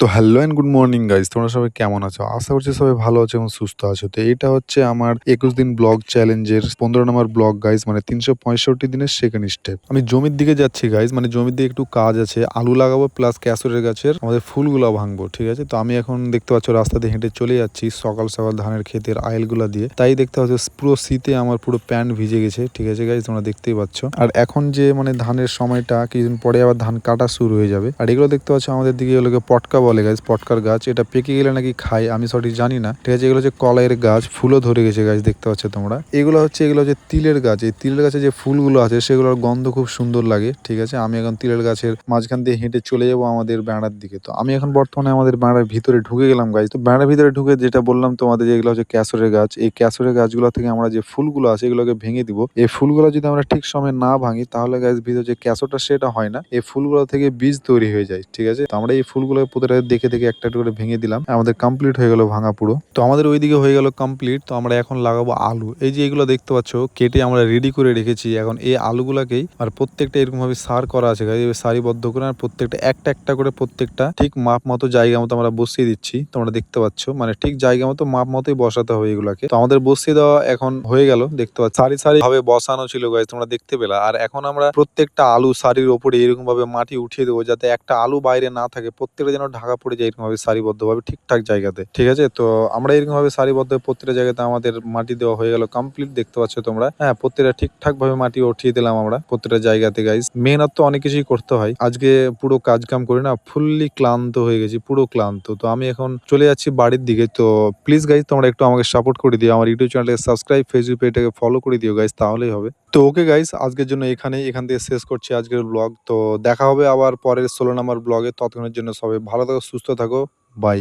তো hello and good morning guys, তোমরা সবাই কেমন আছো? আশা করছি সবাই ভালো আছো এবং সুস্থ আছো। তো এটা হচ্ছে আমার ২১ দিন ব্লগ চ্যালেঞ্জের ১৫ নম্বর ব্লগ গাইস, মানে ৩৬৫ দিনের সেকেন্ড স্টেপ। আমি জমির দিকে যাচ্ছি গাইস, মানে জমির দিকে একটু কাজ আছে, আলু লাগাবো প্লাস ক্যাসুরের গাছের আমাদের ফুলগুলো ভাঙবো, ঠিক আছে? তো আমি এখন দেখতে পাচ্ছ রাস্তা দিয়ে হেঁটে চলে যাচ্ছি সকাল সকাল ধানের ক্ষেতের আইলগুলা দিয়ে। তাই দেখতে পাচ্ছ পুরো শীতে আমার পুরো প্যান্ট ভিজে গেছে, ঠিক আছে গাইস? তোমরা দেখতেই পাচ্ছ। আর এখন যে মানে ধানের সময়টা, কিছুদিন পরে আবার ধান কাটা শুরু হয়ে যাবে। আর এগুলো দেখতে পাচ্ছ আমাদের দিকে এগুলোকে পটকা বলে গাইস, পটকার গাছ। এটা পেকে গেলে নাকি খায়, আমি সঠিক জানি না, ঠিক আছে? এগুলো হচ্ছে কলাইয়ের গাছ, ফুলও ধরে গেছে গাছ, দেখতে পাচ্ছ তোমরা। এগুলো হচ্ছে তিলের গাছ। এই তিলের গাছে যে ফুলগুলো আছে সেগুলোর গন্ধ খুব সুন্দর লাগে, ঠিক আছে? আমি এখন তিলের গাছের মাঝখান দিয়ে হেঁটে চলে যাবো আমাদের বেড়ার দিকে। তো আমি এখন বর্তমানে আমাদের বেড়ার ভিতরে ঢুকে গেলাম গাছ। তো বেড়ার ভিতরে ঢুকে যেটা বললাম তোমাদের, যেগুলো হচ্ছে ক্যাসরের গাছ, এই ক্যাসরের গাছগুলো থেকে আমরা যে ফুলগুলো আছে এগুলোকে ভেঙে দিব। এই ফুলগুলো যদি আমরা ঠিক সময় না ভাঙি তাহলে গাছ ভিতরে যে ক্যাসরটা সেটা হয় না, এই ফুলগুলো থেকে বীজ তৈরি হয়ে যায়, ঠিক আছে? তো আমরা এই ফুলগুলো প্রতিটা দেখে দেখে একটা একটা করে ভেঙে দিলাম। আমাদের কমপ্লিট হয়ে গেল ভাঙা পুরো। তো আমাদের ওইদিকে হয়ে গেল কমপ্লিট। তো আমরা এখন লাগাবো আলু। এই যে এগুলো দেখতে পাচ্ছ কেটে আমরা রেডি করে রেখেছি। এখন এই আলুগুলাকেই আর প্রত্যেকটা এরকম ভাবে সার করা আছে গাইস, সারিবদ্ধ করে, আর প্রত্যেকটা একটা একটা করে প্রত্যেকটা ঠিক মাপ মতো জায়গা মতো আমরা বসিয়ে দিচ্ছি। তোমরা দেখতে পাচ্ছ মানে ঠিক জায়গা মতো মাপ মতোই বসাতে হবে এগুলাকে। তো আমাদের বসিয়ে দেওয়া এখন হয়ে গেল, দেখতে পাচ্ছ সারি সারি ভাবে বসানো ছিল গাইস, তোমরা দেখতে পেলা। আর এখন আমরা প্রত্যেকটা আলু সারির উপরে এরকম ভাবে মাটি উঠিয়ে দেবো যাতে একটা আলু বাইরে না থাকে, প্রত্যেকটা যেন ঢাকা পড়ে যায় এরকম ভাবে সারিবদ্ধ ভাবে ঠিকঠাক জায়গাতে, ঠিক আছে? তো আমরা এরকম ভাবে সারিবদ্ধ প্রত্যেকটা জায়গাতে আমাদের মাটি দেওয়া হয়ে গেল কমপ্লিট, দেখতে পাচ্ছ তোমরা। হ্যাঁ, প্রত্যেকটা ঠিকঠাক ভাবে মাটি উঠিয়ে দিলাম আমরা প্রত্যেকটা জায়গাতে গাইস। মেহনত তো অনেক কিছুই করতে হয়। আজকে পুরো কাজ কাম করে না ফুললি ক্লান্ত হয়ে গেছি, পুরো ক্লান্ত। তো আমি এখন চলে যাচ্ছি বাড়ির দিকে। তো প্লিজ গাইস তোমরা একটু আমাকে সাপোর্ট করে দিও, আমার ইউটিউব চ্যানেলকে সাবস্ক্রাইব, ফেসবুক পেজটাকে ফলো করে দিও গাইস, তাহলেই হবে। তো ওকে গাইস, আজকের জন্য এখান থেকে শেষ করছি আজকের ব্লগ। তো দেখা হবে আবার পরের ১৬ নম্বর ব্লগে। ততক্ষণের জন্য সবাই ভালো থাকো, সুস্থ থাকো, বাই।